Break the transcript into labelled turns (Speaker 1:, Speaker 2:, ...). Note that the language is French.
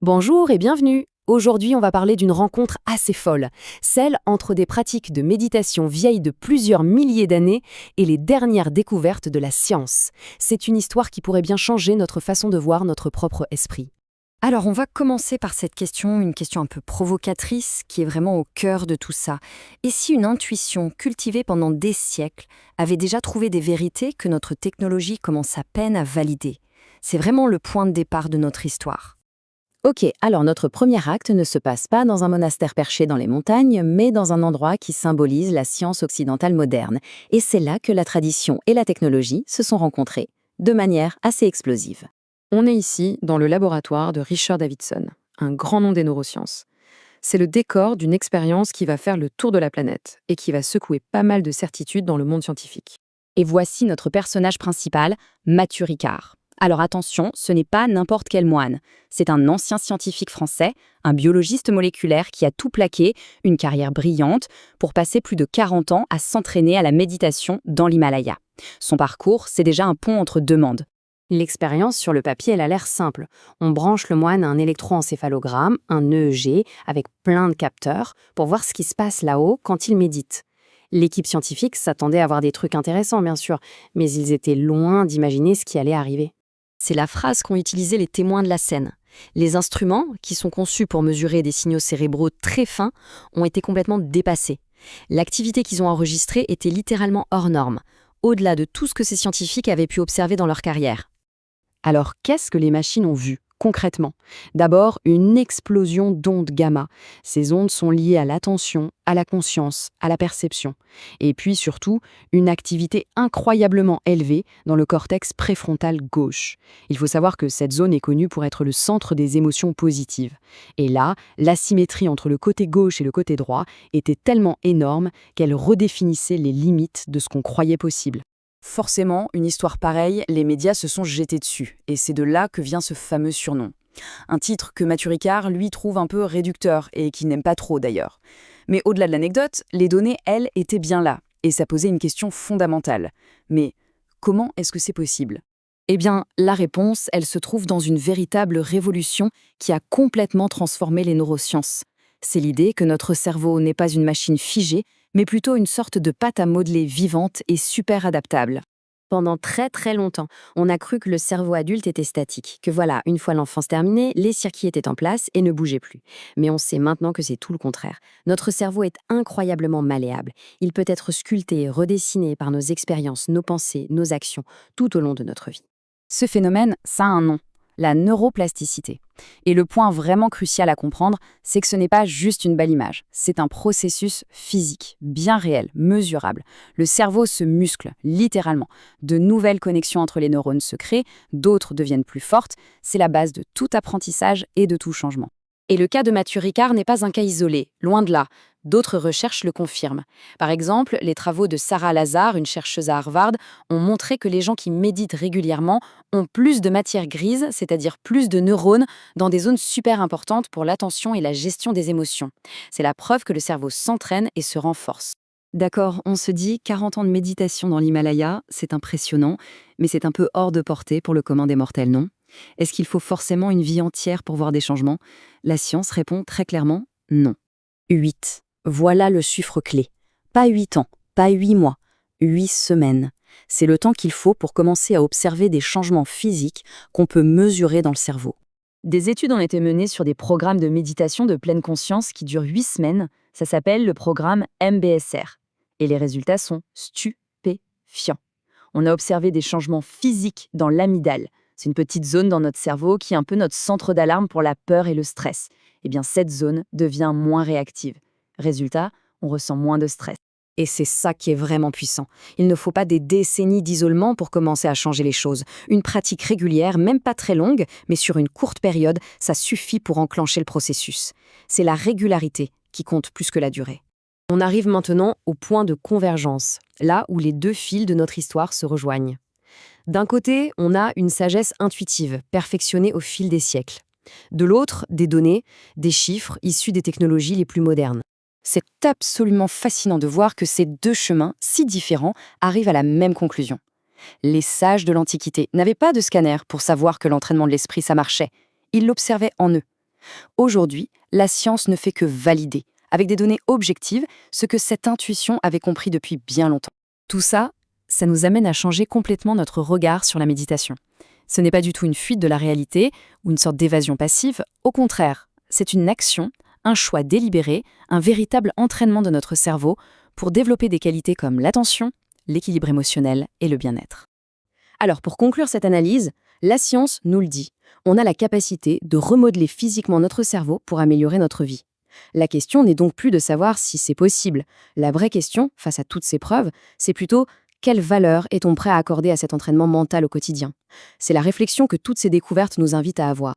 Speaker 1: Bonjour et bienvenue. Aujourd'hui, on va parler d'une rencontre assez folle, celle entre des pratiques de méditation vieilles de plusieurs milliers d'années et les dernières découvertes de la science. C'est une histoire qui pourrait bien changer notre façon de voir notre propre esprit.
Speaker 2: Alors, on va commencer par cette question, une question un peu provocatrice qui est vraiment au cœur de tout ça. Et si une intuition cultivée pendant des siècles avait déjà trouvé des vérités que notre technologie commence à peine à valider? C'est vraiment le point de départ de notre histoire.
Speaker 1: Ok, alors notre premier acte ne se passe pas dans un monastère perché dans les montagnes, mais dans un endroit qui symbolise la science occidentale moderne. Et c'est là que la tradition et la technologie se sont rencontrées, de manière assez explosive. On est ici dans le laboratoire de Richard Davidson, un grand nom des neurosciences. C'est le décor d'une expérience qui va faire le tour de la planète et qui va secouer pas mal de certitudes dans le monde scientifique. Et voici notre personnage principal, Mathieu Ricard. Alors attention, ce n'est pas n'importe quel moine. C'est un ancien scientifique français, un biologiste moléculaire qui a tout plaqué, une carrière brillante, pour passer plus de 40 ans à s'entraîner à la méditation dans l'Himalaya. Son parcours, c'est déjà un pont entre deux mondes. L'expérience sur le papier, elle a l'air simple. On branche le moine à un électroencéphalogramme, un EEG, avec plein de capteurs, pour voir ce qui se passe là-haut quand il médite. L'équipe scientifique s'attendait à voir des trucs intéressants, bien sûr, mais ils étaient loin d'imaginer ce qui allait arriver.
Speaker 2: C'est la phrase qu'ont utilisée les témoins de la scène. Les instruments, qui sont conçus pour mesurer des signaux cérébraux très fins, ont été complètement dépassés. L'activité qu'ils ont enregistrée était littéralement hors norme, au-delà de tout ce que ces scientifiques avaient pu observer dans leur carrière.
Speaker 1: Alors, qu'est-ce que les machines ont vu, concrètement? D'abord, une explosion d'ondes gamma. Ces ondes sont liées à l'attention, à la conscience, à la perception. Et puis surtout, une activité incroyablement élevée dans le cortex préfrontal gauche. Il faut savoir que cette zone est connue pour être le centre des émotions positives. Et là, l'asymétrie entre le côté gauche et le côté droit était tellement énorme qu'elle redéfinissait les limites de ce qu'on croyait possible. Forcément, une histoire pareille, les médias se sont jetés dessus, et c'est de là que vient ce fameux surnom. Un titre que Mathieu Ricard, lui, trouve un peu réducteur, et qu'il n'aime pas trop d'ailleurs. Mais au-delà de l'anecdote, les données, elles, étaient bien là, et ça posait une question fondamentale. Mais comment est-ce que c'est possible? Eh bien, la réponse, elle se trouve dans une véritable révolution qui a complètement transformé les neurosciences. C'est l'idée que notre cerveau n'est pas une machine figée, mais plutôt une sorte de pâte à modeler vivante et super adaptable. Pendant très très longtemps, on a cru que le cerveau adulte était statique, que voilà, une fois l'enfance terminée, les circuits étaient en place et ne bougeaient plus. Mais on sait maintenant que c'est tout le contraire. Notre cerveau est incroyablement malléable. Il peut être sculpté et redessiné par nos expériences, nos pensées, nos actions, tout au long de notre vie. Ce phénomène, ça a un nom, la neuroplasticité. Et le point vraiment crucial à comprendre, c'est que ce n'est pas juste une belle image, c'est un processus physique, bien réel, mesurable. Le cerveau se muscle, littéralement. De nouvelles connexions entre les neurones se créent, d'autres deviennent plus fortes, c'est la base de tout apprentissage et de tout changement. Et le cas de Mathieu Ricard n'est pas un cas isolé, loin de là. D'autres recherches le confirment. Par exemple, les travaux de Sarah Lazar, une chercheuse à Harvard, ont montré que les gens qui méditent régulièrement ont plus de matière grise, c'est-à-dire plus de neurones, dans des zones super importantes pour l'attention et la gestion des émotions. C'est la preuve que le cerveau s'entraîne et se renforce. D'accord, on se dit 40 ans de méditation dans l'Himalaya, c'est impressionnant, mais c'est un peu hors de portée pour le commun des mortels, non? Est-ce qu'il faut forcément une vie entière pour voir des changements? La science répond très clairement non. 8. Voilà le chiffre clé. Pas 8 ans, pas 8 mois, 8 semaines. C'est le temps qu'il faut pour commencer à observer des changements physiques qu'on peut mesurer dans le cerveau. Des études ont été menées sur des programmes de méditation de pleine conscience qui durent 8 semaines. Ça s'appelle le programme MBSR. Et les résultats sont stupéfiants. On a observé des changements physiques dans l'amygdale. C'est une petite zone dans notre cerveau qui est un peu notre centre d'alarme pour la peur et le stress. Eh bien, cette zone devient moins réactive. Résultat, on ressent moins de stress. Et c'est ça qui est vraiment puissant. Il ne faut pas des décennies d'isolement pour commencer à changer les choses. Une pratique régulière, même pas très longue, mais sur une courte période, ça suffit pour enclencher le processus. C'est la régularité qui compte plus que la durée. On arrive maintenant au point de convergence, là où les deux fils de notre histoire se rejoignent. D'un côté, on a une sagesse intuitive, perfectionnée au fil des siècles. De l'autre, des données, des chiffres issus des technologies les plus modernes. C'est absolument fascinant de voir que ces deux chemins, si différents, arrivent à la même conclusion. Les sages de l'Antiquité n'avaient pas de scanner pour savoir que l'entraînement de l'esprit, ça marchait. Ils l'observaient en eux. Aujourd'hui, la science ne fait que valider, avec des données objectives, ce que cette intuition avait compris depuis bien longtemps.
Speaker 2: Tout ça, ça nous amène à changer complètement notre regard sur la méditation. Ce n'est pas du tout une fuite de la réalité ou une sorte d'évasion passive, au contraire, c'est une action, un choix délibéré, un véritable entraînement de notre cerveau pour développer des qualités comme l'attention, l'équilibre émotionnel et le bien-être.
Speaker 1: Alors, pour conclure cette analyse, la science nous le dit, on a la capacité de remodeler physiquement notre cerveau pour améliorer notre vie. La question n'est donc plus de savoir si c'est possible. La vraie question, face à toutes ces preuves, c'est plutôt quelle valeur est-on prêt à accorder à cet entraînement mental au quotidien? C'est la réflexion que toutes ces découvertes nous invitent à avoir.